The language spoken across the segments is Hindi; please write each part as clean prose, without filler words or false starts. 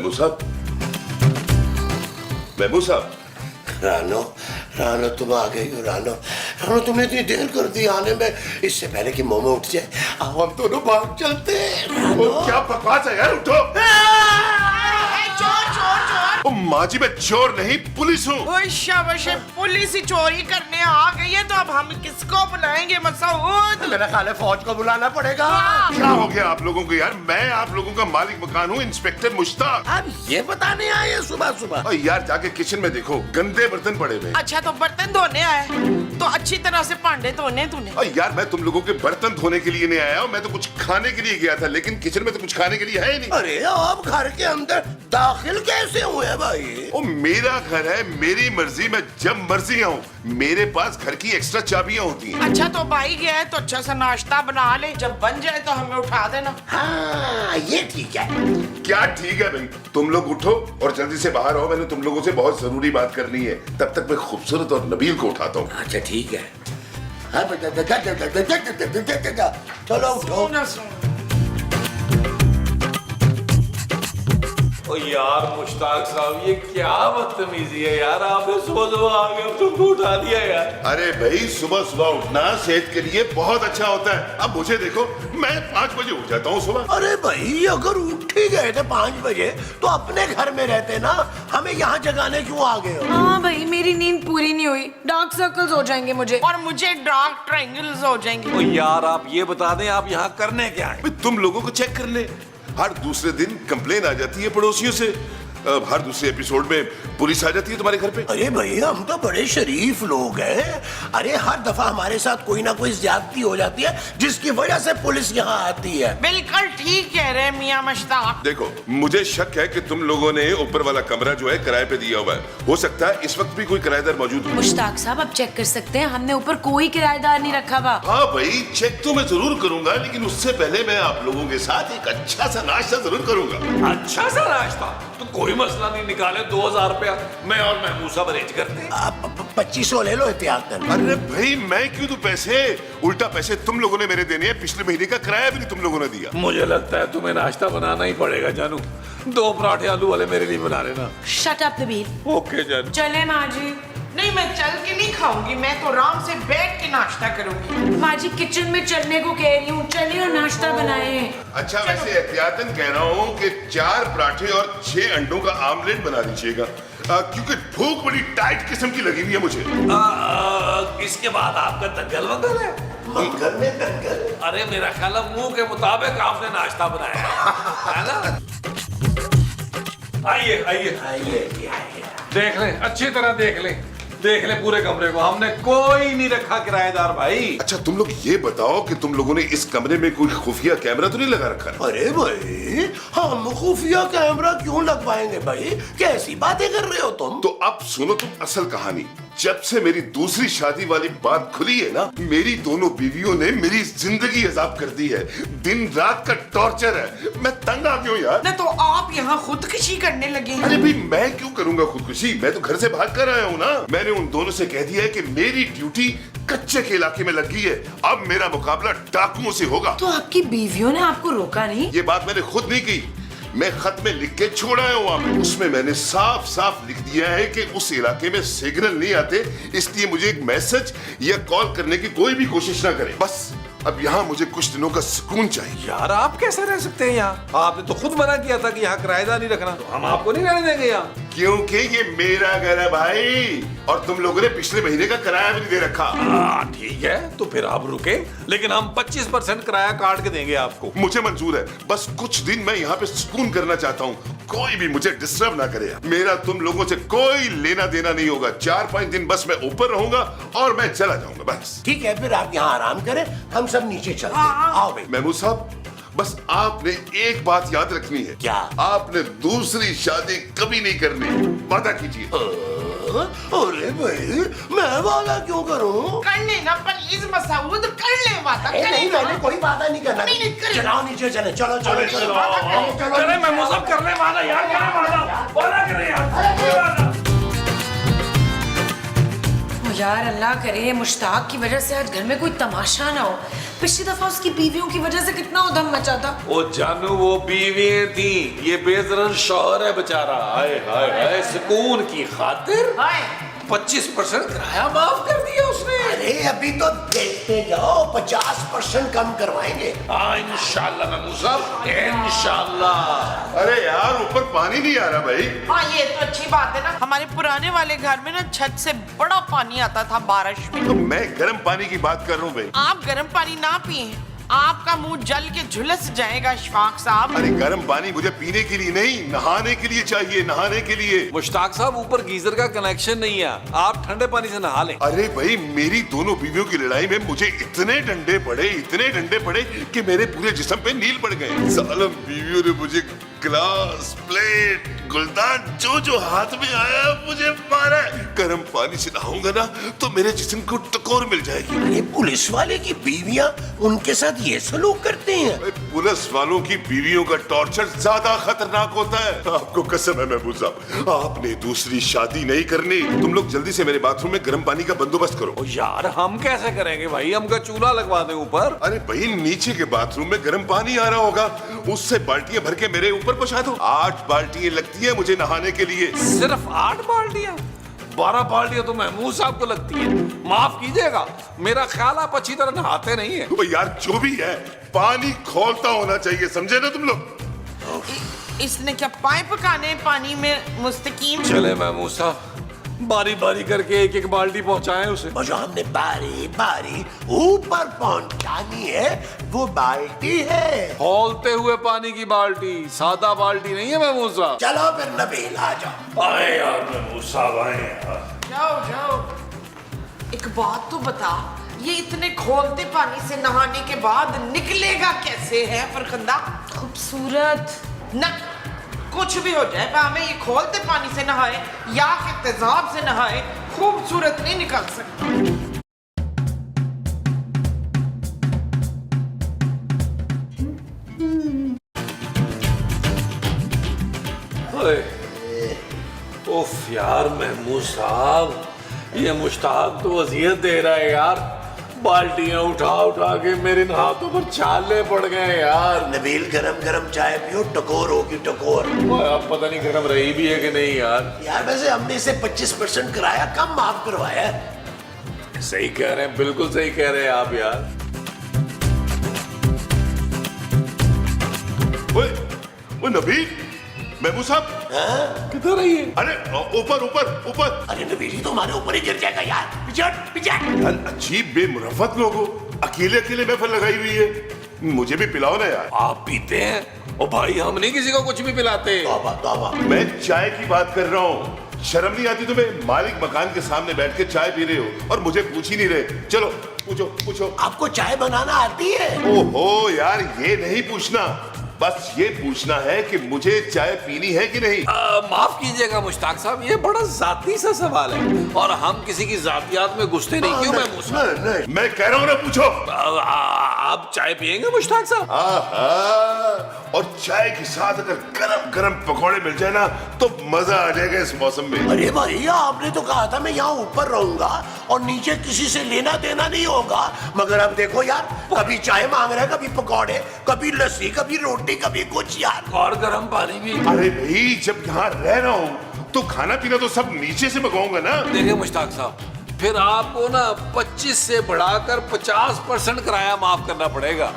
महबूब साहब, महबूब साहब। रानो, रानो तुम आ गई हो। रानो, रानो तुमने इतनी देर कर दी आने में। इससे पहले कि मुंह में उठ जाए, आओ हम दोनों भाग चलते हैं। क्या बकवास है यार, उठो। चोर चोर चोर। माँ जी, मैं चोर नहीं, पुलिस हूँ। शाबाश, पुलिस ही चोरी करने आ गई है, तो अब हम किसको बुलाएंगे मसूद? मेरा ख्याल है फौज को बुलाना पड़ेगा। क्या हो गया आप लोगों को यार? मैं आप लोगों का मालिक मकान हूँ, इंस्पेक्टर मुश्ताक। अब ये बताने आए हैं सुबह सुबह? यार जाके किचन में देखो, गंदे बर्तन पड़े हुए। अच्छा, तो बर्तन धोने आए तो अच्छी तरह से भांडे धोने तूने। यार मैं तुम लोगों के बर्तन धोने के लिए नहीं आया हूँ, मैं तो कुछ खाने के लिए गया था, लेकिन किचन में तो कुछ खाने के लिए है ही नहीं। अरे आप घर के अंदर दाखिल कैसे हुए भाई? ओ मेरा घर है, मेरी मर्जी, मैं जब मर्जी आऊँ। मेरे पास घर की एक्स्ट्रा चाबियां होती हैं। अच्छा, तो भाई गया है तो अच्छा सा नाश्ता बना ले, जब बन जाए तो हमें उठा देना। हाँ ये ठीक है। क्या ठीक है भाई? तुम लोग उठो और जल्दी से बाहर आओ, मैंने तुम लोगों से बहुत जरूरी बात करनी है। तब तक मैं खूबसूरत और नबील को उठाता हूँ। अच्छा ठीक है। चलो उठो। ओ यार मुश्ताक साहब, ये क्या बदतमीजी है यार, आपने सुबह सुबह आ गए तुमको उठा दिया यार। अरे भाई, सुबह सुबह उठना सेहत के लिए बहुत अच्छा होता है। अब मुझे देखो, मैं 5 बजे उठ जाता हूँ सुबह। अरे भाई, अगर उठ ही गए थे 5 बजे तो अपने घर में रहते ना, हमें यहाँ जगाने क्यों आ गए हो? हाँ भाई, मेरी नींद पूरी नहीं हुई, डार्क सर्कल्स हो जाएंगे मुझे। और मुझे डार्क ट्रायंगल्स हो जाएंगे। ओ यार आप ये बता दें, आप यहाँ करने क्या है? तुम लोगों को चेक कर ले। हर दूसरे दिन कंप्लेन आ जाती है पड़ोसियों से। हर दूसरे एपिसोड में पुलिस आ जाती है तुम्हारे घर पे। अरे भाई, हम तो बड़े शरीफ लोग हैं। अरे हर दफा हमारे साथ कोई ना कोई ज्यादती हो जाती है, जिसकी वजह से पुलिस यहाँ आती है। बिल्कुल ठीक कह रहे मियां मुश्ताक। देखो, मुझे शक है कि तुम लोगों ने ऊपर वाला कमरा जो है किराए पे दिया हुआ है। हो सकता है इस वक्त भी कोई किराएदार मौजूद हो। मुश्ताक साहब, आप चेक कर सकते हैं, हमने ऊपर कोई किराएदार नहीं रखा हुआ। हाँ भाई, चेक तो मैं जरूर करूंगा, लेकिन उससे पहले मैं आप लोगों के साथ एक अच्छा सा नाश्ता जरूर करूंगा। अच्छा सा नाश्ता तो कोई मसला नहीं, निकाले 2000 रुपया, मैं और महमूद साहब अरेंज करते हैं। आप 2500 ले लो एहतियात कर। अरे भाई, मैं क्यों दूं पैसे? उल्टा पैसे तुम लोगों ने मेरे देने हैं। पिछले महीने का किराया भी नहीं तुम लोगों ने दिया। मुझे लगता है तुम्हें नाश्ता बनाना ही पड़ेगा जानू। 2 पराठे आलू वाले मेरे लिए बना लेना। Shut up Nabeel. ओके जानू। चले माँ जी। नहीं, मैं चल के नहीं खाऊंगी, मैं तो आराम से बैठ के नाश्ता करूंगी। माँ जी किचन में चलने को कह रही हूँ, चलिए और नाश्ता बनाए। अच्छा, वैसे एहतियातन कह रहा हूँ कि 4 पराठे और 6 अंडों का आमलेट बना दीजिएगा, क्योंकि भूख बड़ी टाइट किस्म की लगी हुई है मुझे। इसके बाद आपका दंगल वंगल है? मंगल में दंगल? अरे मेरा ख्याल है मुंह के मुताबिक आपने नाश्ता बनाया है ना? आइए आइए आइए। देख लें, अच्छी तरह देख लें, देख ले पूरे कमरे को, हमने कोई नहीं रखा किराएदार भाई। अच्छा, तुम लोग ये बताओ कि तुम लोगों ने इस कमरे में कोई खुफिया कैमरा तो नहीं लगा रखा? अरे भाई, हम खुफिया कैमरा क्यों लगवाएंगे भाई? कैसी बातें कर रहे हो तुम? तो अब सुनो तुम असल कहानी। जब से मेरी दूसरी शादी वाली बात खुली है ना, मेरी दोनों बीवियों ने मेरी जिंदगी अजाब कर दी है। दिन रात का टॉर्चर है। मैं तंग आ गया हूं यार। ना तो आप यहाँ खुदकुशी करने लगे हैं। अरे भाई, मैं क्यों करूंगा खुदकुशी? मैं तो घर से भाग कर आया हूँ ना। मैंने उन दोनों से कह दिया है कि मेरी ड्यूटी कच्चे के इलाके में लगी है। अब मेरा मुकाबला डाकुओं से होगा। तो आपकी बीवियों ने आपको रोका नहीं? ये बात मैंने खुद नहीं की, मैं खत में लिख के छोड़ आया हूँ वहाँ पे। उसमें मैंने साफ साफ लिख दिया है कि उस इलाके में सिग्नल नहीं आते, इसलिए मुझे एक मैसेज या कॉल करने की कोई भी कोशिश ना करे। बस अब यहाँ मुझे कुछ दिनों का सुकून चाहिए। यार आप कैसे रह सकते हैं यहाँ? आपने तो खुद मना किया था कि यहाँ किराएदार नहीं रखना, तो हम आपको नहीं रहने देंगे यहाँ। क्योंकि ये मेरा घर है भाई, और तुम लोगों ने पिछले महीने का किराया भी नहीं दे रखा। ठीक है, तो फिर आप रुके, लेकिन हम 25% किराया काट के देंगे आपको। मुझे मंजूर है, बस कुछ दिन मैं यहाँ पे सुकून करना चाहता हूँ। कोई भी मुझे डिस्टर्ब ना करे। मेरा तुम लोगों से कोई लेना देना नहीं होगा। 4-5 दिन बस मैं ऊपर रहूंगा और मैं चला जाऊंगा बस। ठीक है, फिर आप यहाँ आराम करें, हम सब नीचे चलते हैं। आओ भाई। महमूद साहब, बस आपने एक बात याद रखनी है। क्या? आपने दूसरी शादी कभी नहीं करनी। वादा कीजिए। अरे भाई, मैं वादा क्यों करूं? कर लेना प्लीज मसूद, कर ले वादा। नहीं, मैंने कोई वादा नहीं करना। नहीं, कर। चलाओ नीचे चले, चलो चलो चलो। अरे मैं मुझे करने वाला यार, वादा करें यार। यार अल्लाह करे मुश्ताक की वजह से आज घर में कोई तमाशा ना हो। पिछली दफा उसकी बीवियों की वजह से कितना उधम मचा था। ओ जानू वो बीवियां थी, ये बेदरन शौहर है बेचारा। हाय हाय हाय, सुकून की खातिर हाय 25% किराया माफ कर दिया उसने। अरे अभी तो देखते जाओ, 50% कम करवाएंगे। हाँ इंशाल्लाह महमूद साहब, इंशाल्लाह। अरे यार ऊपर पानी नहीं आ रहा भाई। हाँ ये तो अच्छी बात है ना। हमारे पुराने वाले घर में ना छत से बड़ा पानी आता था बारिश में। तो मैं गर्म पानी की बात कर रहा हूँ भाई। आप गर्म पानी ना पिए, आपका मुंह जल के झुलस जाएगा इशफाक साहब। अरे गर्म पानी मुझे पीने के लिए नहीं, नहाने के लिए चाहिए, नहाने के लिए। मुश्ताक साहब ऊपर गीजर का कनेक्शन नहीं है, आप ठंडे पानी से नहा लें। अरे भाई मेरी दोनों बीवियों की लड़ाई में मुझे इतने डंडे पड़े कि मेरे पूरे जिस्म पे नील पड़ गए। सालम बीवियों ने मुझे ग्लास, प्लेट, गुलदान जो हाथ में आया मुझे मारा। गर्म पानी से नहाऊंगा ना तो मेरे जिस्म को टकोर मिल जाएगी। अरे पुलिस वाले की बीवियां उनके साथ ये सलूक करते हैं। पुलिस वालों की बीवियों का टॉर्चर ज्यादा खतरनाक होता है। आपको कसम है महबूब साहब, आपने दूसरी शादी नहीं करनी। तुम लोग जल्दी से मेरे बाथरूम में गर्म पानी का बंदोबस्त करो। ओ यार हम कैसे करेंगे भाई, हमका चूल्हा लगवा दें ऊपर। अरे भाई नीचे के बाथरूम में गर्म पानी आ रहा होगा, उससे बाल्टियां भर के मेरे ऊपर पहुंचा दो। 8 बाल्टियां लगती है मुझे नहाने के लिए। सिर्फ 8 बाल्टियां? 12 बाल्टियां तो महमूद साहब को लगती है। माफ कीजिएगा, मेरा ख्याल आप अच्छी तरह नहाते नहीं है। तो यार जो भी है पानी खोलता होना चाहिए, समझे ना तुम लोग। इसने क्या पाइप काने पानी में मुस्तकीम। चले महमूद साहब, बारी बारी करके एक एक बाल्टी पहुंचाएं उसे। और जो हमने बारी बारी ऊपर पहुंचानी है वो बाल्टी है। खौलते हुए पानी की बाल्टी, सादा बाल्टी नहीं है महमूद साहब। चलो फिर नबील आ जाओ। आए यार महमूद साहब, आए यार। जाओ एक बात तो बता, ये इतने खोलते पानी से नहाने के बाद निकलेगा कैसे है फरखंदा? खूबसूरत ना कुछ भी हो जाए, पर हमें ये खोलते पानी से नहाए या कि तेजाब से नहाए, खूबसूरत नहीं निकल सकता। उफ यार महमूद साहब, ये मुश्ताक तो अजियत दे रहा है यार। बाल्टियां उठा के मेरे हाथों पर छाले पड़ गए यार। नबील गरम गरम चाय पियो, टकोर होगी टकोर। अब पता नहीं गरम रही भी है कि नहीं यार। यार वैसे हमने इसे 25% किराया कम माफ करवाया है। सही कह रहे हैं, बिल्कुल सही कह रहे हैं आप यार। ओए नबील, महबूब साहब किधर है ये? अरे ऊपर। अरे नबील तो हमारे ऊपर ही गिर जाएगा यार। पिछड़। यार अजीब बेमुरफ़त लोग हो, अकेले महफिल लगाई हुई है। मुझे भी पिलाओ ना यार। आप पीते हैं? ओ भाई हम नहीं किसी को कुछ भी पिलाते। तौबा। मैं चाय की बात कर रहा हूँ। शर्म नहीं आती तुम्हें? मालिक मकान के सामने बैठ के चाय पी रहे हो और मुझे पूछ ही नहीं रहे। चलो पूछो। आपको चाय बनाना आती है? ओहो यार, ये नहीं पूछना, बस ये पूछना है कि मुझे चाय पीनी है कि नहीं। माफ कीजिएगा मुश्ताक साहब, ये बड़ा जाती सा सवाल है और हम किसी की जातियात में घुसते नहीं। क्यों महमूद साहब? नहीं, मैं कह रहा हूँ ना, पूछो। आप चाय पियेंगे मुश्ताक साहब? और चाय के साथ अगर गरम पकौड़े मिल जाए ना तो मजा आ जाएगा इस मौसम में। अरे भैया आपने तो कहा था मैं यहाँ ऊपर रहूंगा और नीचे किसी से लेना देना नहीं होगा, मगर अब देखो यार, कभी चाय मांग रहा है, कभी पकौड़े, कभी लस्सी, कभी रोटी, कभी कुछ यार। और गर्म पानी भी। अरे भाई जब यहाँ रह रहा हूँ तो खाना पीना तो सब नीचे से मंगाऊंगा ना। देखिए मुश्ताक साहब, फिर आपको ना 25 से बढ़ाकर 50% किराया माफ करना पड़ेगा।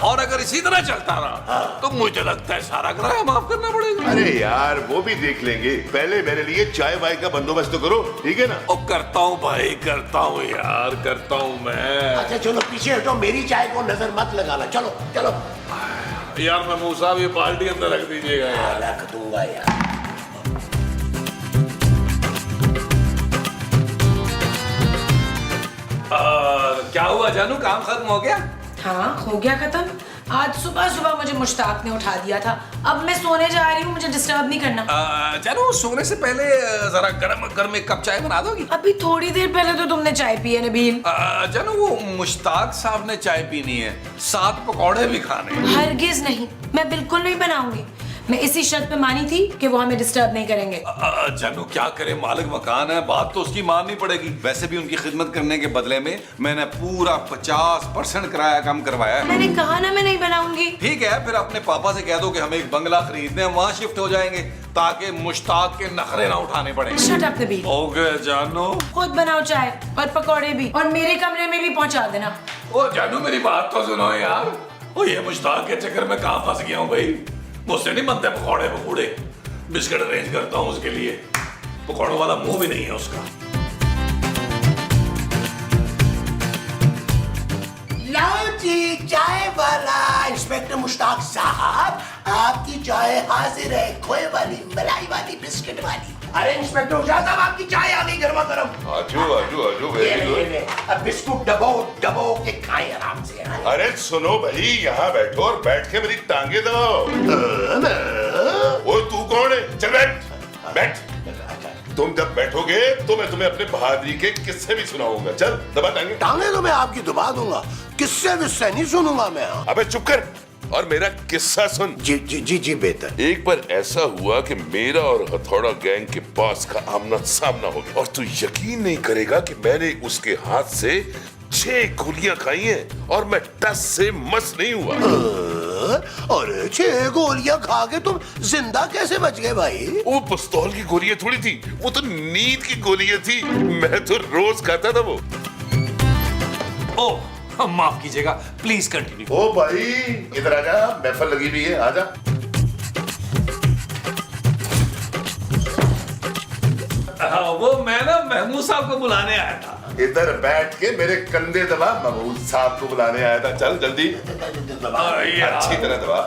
और अगर इसी तरह चलता रहा तो मुझे लगता है सारा किराया माफ करना पड़ेगा। अरे यार वो भी देख लेंगे, पहले मेरे लिए चाय वाय का बंदोबस्त तो करो, ठीक है ना? ओ करता हूँ भाई, करता हूँ यार, करता हूँ मैं। अच्छा चलो पीछे हटो, मेरी चाय को नजर मत लगाना। चलो यार महमूद साहब ये बाल्टी अंदर रख दीजिएगा यार। रख दूंगा यार। क्या हुआ जानू, काम खत्म हो गया? हाँ हो गया खत्म। आज सुबह मुझे मुश्ताक ने उठा दिया था। अब मैं सोने जा रही हूँ, मुझे डिस्टर्ब नहीं करना। जानू सोने से पहले जरा गर्म एक कप चाय बना दोगी? अभी थोड़ी देर पहले तो तुमने चाय पी है नबील। जानू वो मुश्ताक साहब ने चाय पीनी है, साथ पकौड़े भी खाने। हरगिज नहीं, मैं बिल्कुल नहीं बनाऊंगी। मैं इसी शर्त पे मानी थी कि वो हमें डिस्टर्ब नहीं करेंगे। जानू क्या करे, मालिक मकान है, बात तो उसकी माननी पड़ेगी। वैसे भी उनकी खिदमत करने के बदले में मैंने पूरा 50% किराया कम करवाया है। मैंने कहा ना मैं नहीं बनाऊंगी। ठीक है, फिर अपने पापा से कह दो कि हम एक बंगला खरीदने, हम वहाँ शिफ्ट हो जाएंगे ताकि मुश्ताक के नखरे ना उठाने पड़े। Shut up Nabeel. ओके जानू। खुद बनाओ चाय और पकौड़े भी, और मेरे कमरे में भी पहुंचा देना। ओ जानू मेरी बात तो सुनो यार। ओ ये मुश्ताक के चक्कर में कहाँ फंस गया हूँ भाई। मुझसे नहीं बनते पकौड़े पकौड़े। बिस्किट अरेंज करता हूँ उसके लिए, पकौड़ों वाला मुंह भी नहीं है उसका। लाओ जी चाय वाला। इंस्पेक्टर मुश्ताक साहब, आपकी चाय हाजिर है, खोए वाली, मलाई वाली, बिस्किट वाली। अरे इंस्पेक्टर मुश्ताक साहब, आपकी चाय आ गई गर्मा गर्म। आजो आजो आजो, वेरी गुड। अब बिस्कुट डबो डबो के खाएं आराम से। अरे सुनो भाई, यहाँ बैठो और बैठ के मेरी टांगे दबाओ। वो तू कौन है? चल बैठ बैठ। तुम जब बैठोगे तो मैं तुम्हें अपने बहादुरी के किस्से भी सुनाऊंगा। चल दबा टांगे। टांगे तो मैं आपकी दबा दूंगा, किस्से विस्से नहीं सुनूंगा मैं। अबे चुप कर और मेरा किस्सा सुन। जी जी जी जी बेहतर। एक बार ऐसा हुआ कि मेरा और हथौड़ा गैंग के बॉस का आमना सामना हो गया, और तू यकीन नहीं करेगा कि मैंने उसके हाथ से 6 गोलियां खाई हैं और मैं टस से मस नहीं हुआ। और 6 गोलियां खा के तुम जिंदा कैसे बच गए भाई? वो पिस्तौल की गोलियां थोड़ी थी, वो तो नींद की गोलियां थी। मैं तो रोज खाता था वो। ओ माफ कीजिएगा, प्लीज कंटिन्यू। ओ भाई इधर आजा, महफल लगी हुई है, आजा। वो मैं ना महमूद साहब को बुलाने आया था। इधर बैठ के मेरे कंधे दबा, महमूद साहब को बुलाने आया था। चल जल्दी, अच्छी तरह दबा।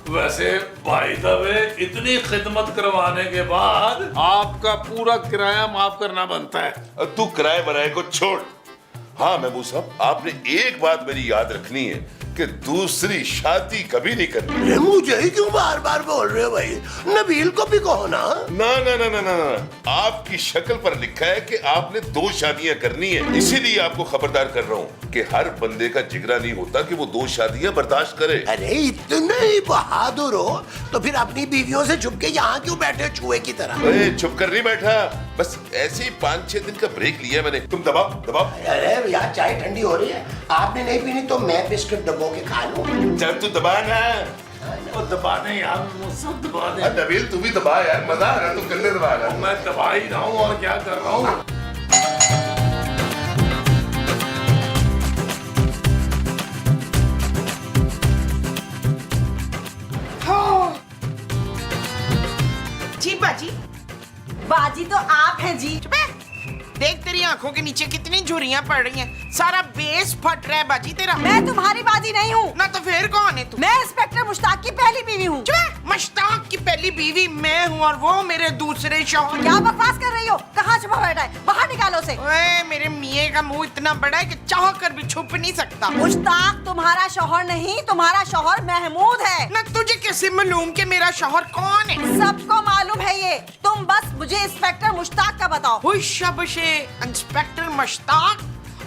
वैसे भाई दबे, इतनी खिदमत करवाने के बाद आपका पूरा किराया माफ करना बनता है। तू किराए बनाए को छोड़। हाँ महबूब साहब, आपने एक बात मेरी याद रखनी है कि दूसरी शादी कभी नहीं करनी। अरे मुझे ही क्यों बार बार बोल रहे हो भाई? नबील को भी कहो ना। ना ना ना ना ना ना, आपकी शक्ल पर लिखा है कि आपने 2 शादियां करनी है। इसीलिए आपको खबरदार कर रहा हूँ कि हर बंदे का जिगरा नहीं होता कि वो 2 शादियां बर्दाश्त करे। अरे इतने ही बहादुर हो तो फिर अपनी बीवियों से छुप के यहाँ क्यों बैठे चूहे की तरह? अरे चुप कर नहीं बैठा, बस ऐसे ही 5-6 दिन का ब्रेक लिया मैंने। तुम दबाओ दबाओ। अरे यार चाय ठंडी हो रही है, आपने नहीं पीनी तो मैं बिस्किट डब्बो के खा लूं। चल तू दबा ना। दबाने यार, मुझसे दबा दे। नबील तू भी दबा यार, मजा आ रहा है, तू कंधे दबा रहा है। मैं दबा ही रहा हूँ और क्या कर रहा हूँ। जी बाजी। बाजी तो आप हैं जी। चुप है। देख तेरी आंखों के नीचे कितनी झुर्रियां पड़ रही हैं, सारा बेस फट रहा है बाजी तेरा। मैं तुम्हारी बाजी नहीं हूँ। ना तो फिर कौन है तू? मैं इंस्पेक्टर मुश्ताक की पहली बीवी हूँ। चुप है। मुश्ताक की पहली बीवी मैं हूँ और वो मेरे दूसरे शौहर। क्या बकवास कर रही हो? कहाँ छुपा बैठा है? बाहर निकालो उसे। ओए, मेरे मियाँ का मुंह इतना बड़ा है कि चाह कर भी छुप नहीं सकता। मुश्ताक तुम्हारा शौहर नहीं, तुम्हारा शौहर महमूद है। ना तुझे कैसे मालूम कि मेरा शौहर कौन है? सबको मालूम है ये, तुम बस मुझे इंस्पेक्टर मुश्ताक का बताओ। हुई शाबाश इंस्पेक्टर मुश्ताक,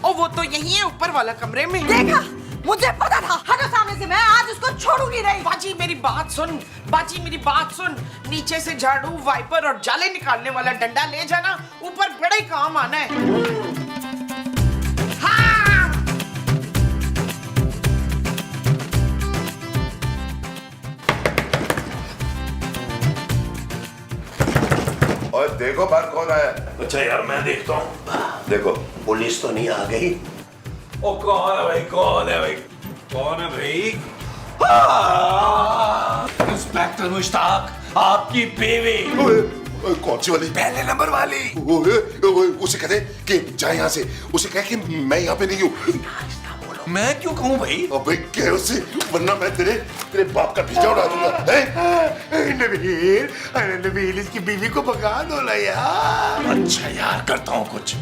और वो तो यही है ऊपर वाला कमरे में। देखा, मुझे पता था। हटो सामने से, मैं आज उसको छोड़ूंगी नहीं। बाजी मेरी बात सुन, बाजी मेरी बात सुन। नीचे से झाड़ू, वाइपर और जाले निकालने वाला डंडा ले जाना, ऊपर बड़े काम आना है। हाँ! और देखो बाहर कौन आया। अच्छा यार मैं देखता हूँ। देखो पुलिस तो नहीं आ गई? ओ कौन है भाई, कौन है भाई, कौन है भाई? इंस्पेक्टर मुश्ताक, आपकी बीवी। कौन सी वाली? पहले नंबर वाली। उसे कहते कि जाए यहाँ से, उसे कह कि मैं यहाँ पे नहीं हूँ। मैं क्यों कहूँ भाई? अबे कह उसे, वरना मैं तेरे बाप का भीजा उड़ा दूंगा। नबील, अरे नबील इसकी बीवी को भगा दो ना यार। अच्छा यार करता हूँ कुछ।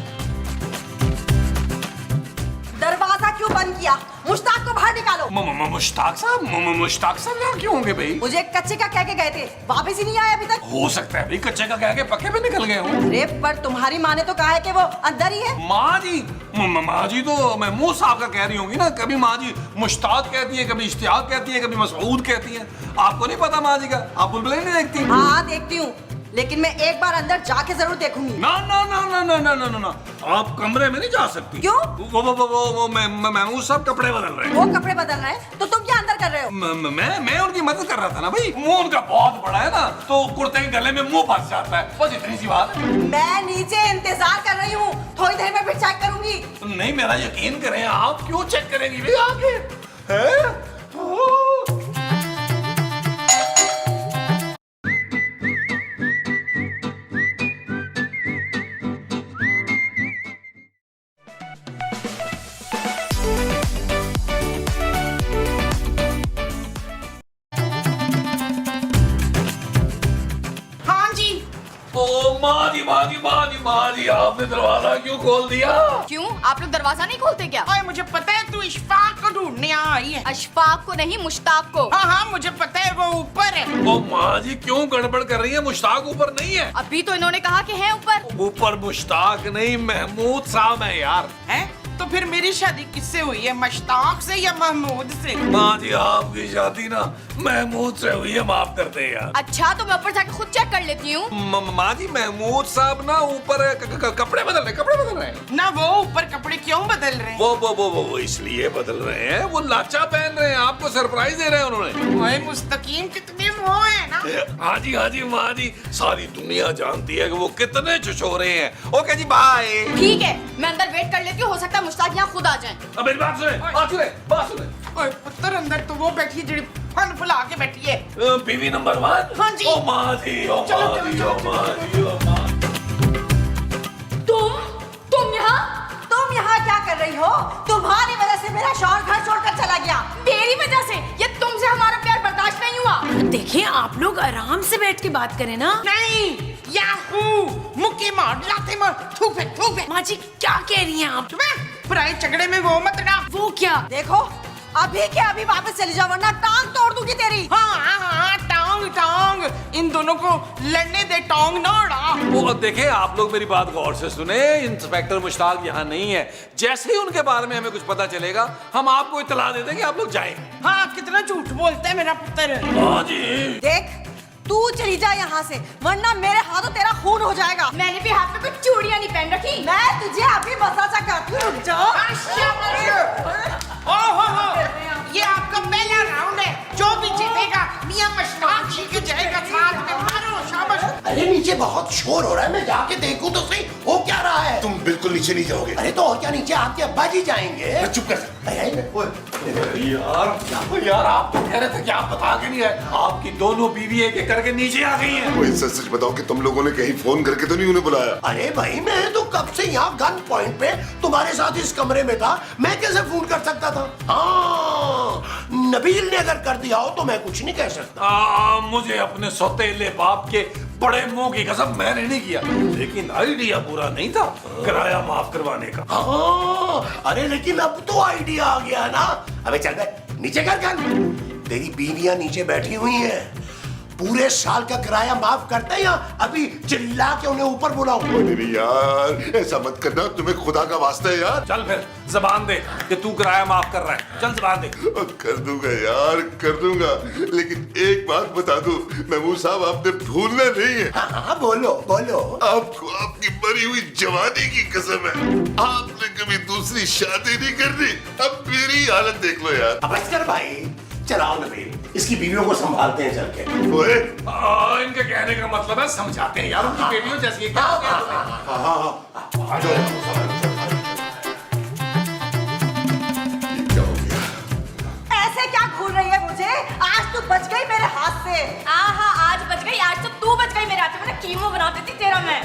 दरवाजा क्यों बंद किया? किया? मुश्ताक को बाहर निकालो। मुश्ताक साहब यहाँ क्यों होंगे भाई? मुझे कच्चे का कह के गए थे, वापस ही नहीं आए अभी तक। हो सकता है भाई कच्चे का कह के पक्के पे निकल गए हों। अरे पर तुम्हारी माँ ने तो कहा है कि वो अंदर ही है। माँ जी तो महमूद साहब का कह रही होंगी ना। कभी माँ जी मुश्ताक कहती है, कभी इश्तियाक कहती है, कभी मसऊद कहती है। आपको नहीं पता माँ जी का? आप बुलबुलें नहीं देखती? हाँ देखती हूँ, लेकिन मैं एक बार अंदर जाके जरूर देखूंगी। ना ना ना ना ना ना ना ना, आप कमरे में नहीं जा सकती। क्यों? वो महमूद साहब कपड़े बदल रहे हैं। वो कपड़े बदल रहे हैं तो तुम क्या अंदर कर रहे हो? मैं उनकी मदद कर रहा था ना भाई। मुंह उनका बहुत बड़ा है ना, तो कुर्ते के गले में मुंह फंस जाता है, बस इतनी सी बात है। मैं नीचे इंतजार कर रही हूँ, थोड़ी देर में फिर चेक करूंगी। नहीं, मेरा यकीन करें, आप क्यों चेक करेंगी भाई आगे? हैं? हाँ जी। ओ माँ जी, आपने दरवाजा क्यों खोल दिया? क्यों, आप लोग दरवाजा नहीं खोलते क्या? ओए मुझे पता है तू इशफाक को ढूंढने आई है। अशफाक को नहीं, मुश्ताक को। हाँ हाँ मुझे पता है, वो ऊपर है। ओ माँ जी, क्यों गड़बड़ कर रही है? मुश्ताक ऊपर नहीं है। अभी तो इन्होंने कहा कि है ऊपर। ऊपर मुश्ताक नहीं, महमूद साहब है यार। हैं? तो फिर मेरी शादी किससे हुई है, मुश्ताक से या महमूद से? माँ जी, आपकी शादी ना महमूद से हुई है, माफ करते हैं यार। अच्छा, तो मैं ऊपर जाके खुद चेक कर लेती हूँ। माँ जी, महमूद साहब ना ऊपर कपड़े बदल रहे हैं। ना वो ऊपर कपड़े क्यों बदल रहे हैं? वो इसलिए बदल रहे हैं, वो लाचा पहन रहे हैं, आपको सरप्राइज दे रहे हैं उन्होंने। ओए मुस्तकीम कितने मोह है ना। हाँ जी माँ जी, सारी दुनिया जानती है कि वो कितने छुछोरे हैं। ओके जी, बाय। ठीक है, मैं अंदर वेट कर लेती हूँ, हो सकता है मुश्ताक यहाँ खुद आ जाए। अब मेरी बात सुने। ओए पुत्र, अंदर तो वो बैठी है जिड़ी फन फुला के बैठी है। बीवी नंबर 1। हाँ जी। ओ माँ जी, ओ चलो, माँ जी, चलो, ओ माँ जी, ओ माँ। तुम यहाँ? तुम यहाँ क्या कर रही हो? तुम्हारी वजह से मेरा शौहर घर छोड़कर चला गया। मेरी वजह से? ये तुमसे हमारा प्यार बर्दाश्त नहीं हुआ। देखिए, आप लोग आराम से बैठ के बात करें ना। नहीं, याहू, मुक्की मार, लाते मार, थूपे। माँ जी, क्या कह रही हैं आप? तुम्हें पराए झगड़े में वो मत ना। वो क्या? देखो, अभी के अभी वापस चली जाओ वरना टांग तोड़ दूंगी तेरी। हाँ, टांग इन दोनों को लड़ने दे, टांग ना उड़ा। वो देखे, आप लोग मेरी बात गौर से सुने। इंस्पेक्टर मुश्ताक यहाँ नहीं है। जैसे ही उनके बारे में हमें कुछ पता चलेगा, हम आपको इत्तला दे देंगे, आप लोग जाएं। हाँ, कितना झूठ बोलता है मेरा पुत्र। हाँ जी। देख, तू चली जा यहाँ से वरना मेरे हाथों तेरा खून हो जाएगा। मैंने भी हाथ में कुछ चूड़ियाँ नहीं पहन रखी। मैं तुझे अभी मसाजा करती हूँ, रुक जाओ। ये आपका पहला राउंड है, जो भी जीतेगा मियां मुश्ताक जी के जाएगा साथ में। मारो, शाबाश। अरे नीचे बहुत शोर हो रहा है, मैं जाके देखूं तो सही हो क्या रहा है। तुम बिल्कुल नीचे नहीं जाओगे। अरे तो और क्या, नीचे आपके अब्बा जी जाएंगे। चुप कर। यार आप तो कह रहे थे कि आप बता के नहीं आए। आपकी दोनों बीवी एक एक करके नीचे आ गई हैं। कोई सच बताओ कि तुम लोगों ने कहीं फोन करके तो नहीं उन्हें बुलाया? अरे भाई, मैं तो कब से यहाँ गन पॉइंट पे तुम्हारे साथ इस कमरे में था, मैं कैसे फोन कर सकता था? हाँ, नबील ने अगर कर दिया हो तो मैं कुछ नहीं कह सकता। मुझे अपने सौतेले बाप के बड़े मुंह की कसम, मैंने नहीं किया, लेकिन आइडिया बुरा नहीं था किराया माफ करवाने का। हाँ, अरे लेकिन अब तो आइडिया आ गया ना। अबे चल बे, नीचे कर गन। तेरी बीवियां नीचे बैठी हुई हैं, पूरे साल का किराया माफ करते हैं या अभी चिल्ला के उन्हें ऊपर बुलाओ? नहीं यार, ऐसा मत करना, तुम्हें खुदा का वास्ता है यार। चल फिर जबान दे कि तू किराया माफ कर रहा है। चल जबान दे। कर दूंगा यार, कर दूंगा, लेकिन एक बात बता दूं महमूद साहब, आपने भूलना नहीं है। हाँ, बोलो। आपको आपकी मरी हुई जवानी की कसम है, आपने कभी दूसरी शादी नहीं करनी। अब मेरी हालत देख लो यार। अब बस कर भाई, चलाओ नबील, इसकी बीवियों को संभालते हैं चल के। ओए, इनके कहने का मतलब है समझाते हैं यार, उनकी बेटियों जैसी है। क्या हो गया तुम्हें? आ जाओ। ये क्या हो गया? ऐसे क्या घूर रही है मुझे? आज तू बच गई मेरे हाथ से। आहा, आज बच गई, आज तो तू बच गई मेरे हाथ से। मैंने कीमो बना देती तेरा मैं।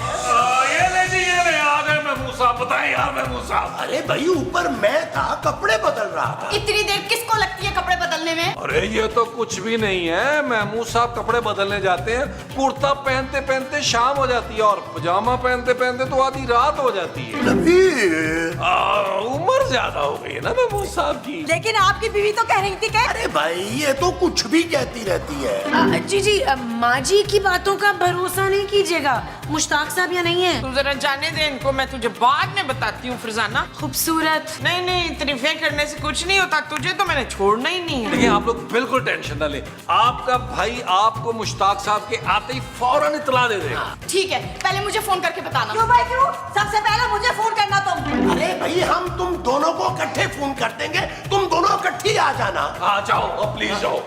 ये ले आ गए महमूद साहब। बताएं यार महमूद साहब। अरे भाई, ऊपर मैं था, कपड़े बदल रहा था। इतनी देर किसको लगती है कपड़े बदलने में? अरे ये तो कुछ भी नहीं है। महमूद साहब कपड़े बदलने जाते हैं, कुर्ता पहनते पहनते शाम हो जाती है और पजामा पहनते पहनते तो आधी रात हो जाती है। नबील, उम्र ज्यादा हो गई है ना महमूद साहब की। लेकिन आपकी बीवी तो कह रही थी कि अरे भाई ये तो कुछ भी कहती रहती है। जी माँ जी की बातों का भरोसा नहीं कीजिएगा। मुश्ताक साहब या नहीं है? तू जरा जाने दे इनको, मैं तुझे बाद में बताती हूँ फरजाना। खूबसूरत। नहीं नहीं, तारीफें करने से कुछ नहीं होता, तुझे तो मैंने छोड़ना ही नहीं है। देखिए आप लोग बिल्कुल टेंशन ना ले, आपका भाई आपको मुश्ताक साहब के आते ही फौरन इतला दे देगा। ठीक है, पहले मुझे फोन करके बताना। क्यों भाई क्यों? सबसे पहले मुझे फोन करना तुम। अरे भाई हम तुम दोनों को इकट्ठे फोन कर देंगे, तुम दोनों इकट्ठे ही आ जाना। हाँ जाओ प्लीज जाओ।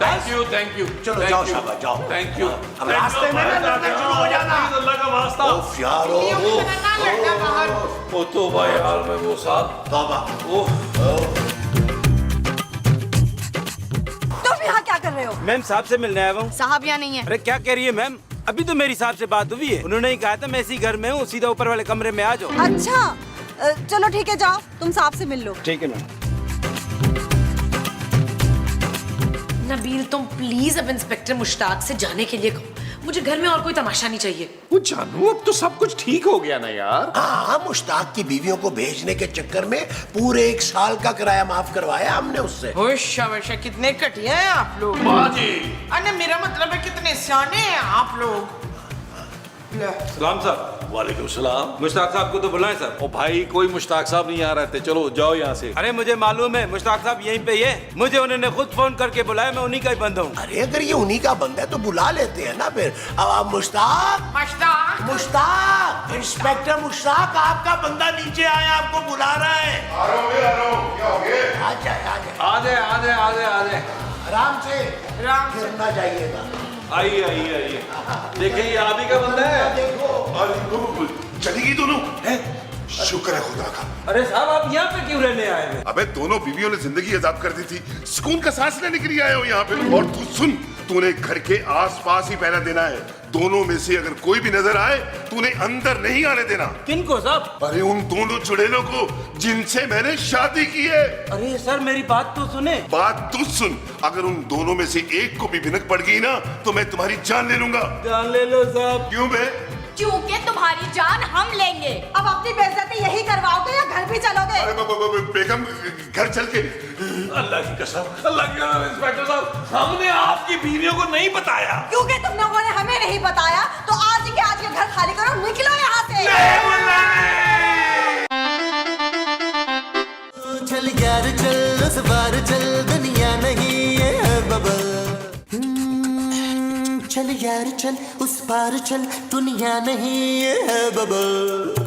Thank you thank you. चलो जाओ शाबाश जाओ। Thank you. अब रास्ते में ना लड़ना शुरू हो जाना। अल्लाह का वास्ता। उफ यार बीवियों की तरह ना लड़ना बाहर। वो तो भाई यार महमूद साहब। तौबा। तुम यहाँ क्या कर रहे हो? मैम साहब से मिलने आया हूँ। साहब यहाँ नहीं है। अरे क्या कह रही है मैम? अभी तो मेरी साहब से बात हुई है, उन्होंने ही कहा था मैं इसी घर में हूँ, सीधा ऊपर वाले कमरे में आ जाओ। अच्छा चलो ठीक है, जाओ तुम साहब से मिल लो। ठीक है मैम। नबील तुम प्लीज अब इंस्पेक्टर मुश्ताक से जाने के लिए कहो, मुझे घर में और कोई तमाशा नहीं चाहिए। वो जानू अब तो सब कुछ ठीक हो गया ना यार। हाँ मुश्ताक की बीवियों को भेजने के चक्कर में पूरे 1 साल का किराया माफ करवाया हमने उससे। होश कितने घटिया हैं आप लोग। बाजी। अरे मेरा मतलब है कितने सियाने हैं आप लोग। सलाम साहब। वालेकुम सलाम। मुश्ताक साहब को तो बुलाएं सर। ओ भाई कोई मुश्ताक साहब नहीं आ रहे थे, चलो जाओ यहाँ से। अरे मुझे मालूम है मुश्ताक साहब यहीं पे ही है, मुझे उन्होंने खुद फोन करके बुलाया, मैं उन्हीं का ही बंदा हूँ। अरे अगर ये उन्हीं का बंदा है तो बुला लेते हैं ना फिर। अब मुश्ताक मुश्ताक। मुश्ताक इंस्पेक्टर मुश्ताक आपका बंदा नीचे आया, आपको बुला रहा है। आ रहा हूँ, क्या हो गया? आ जाए आ जाए आ जाए आ जाए आ जाए आ जाए। आराम से गिरना जाइएगा। आइए आइए आइए। देखिए ये आप ही का बंदा है। देखो अरे चली गई दोनों हैं? शुक्र है खुदा का। अरे साहब आप यहाँ पे क्यों रहने आए हैं? अबे दोनों बीवियों ने जिंदगी आजाद कर दी थी, सुकून का सांस लेने के लिए आए हो यहाँ पे। और तू सुन, तूने घर के आसपास ही पहरा देना है, दोनों में से अगर कोई भी नजर आए तूने अंदर नहीं आने देना। किनको साहब? अरे उन दोनों चुड़ैलों को जिनसे मैंने शादी की है। अरे सर मेरी बात तो सुने। बात तू सुन, अगर उन दोनों में से एक को भी भिनक पड़ गई ना तो मैं तुम्हारी जान ले लूंगा। जान ले लो साहब। क्यों बे? क्योंकि तुम्हारी जान हम लेंगे। अब अपनी बेइज्जती यही करवाओगे या घर भी चलोगे? अरे बेगम घर चल के। अल्लाह की कसम, अल्लाह की कसम इंस्पेक्टर साहब, हमने आपकी बीवियों को नहीं बताया। क्योंकि तुम लोगों ने हमें नहीं बताया तो आज के घर खाली करो, निकलो यहाँ से। चल यार चल उस बार चल, दुनिया नहीं है बबल। चल यार चल उस पार चल, दुनिया नहीं है बबल।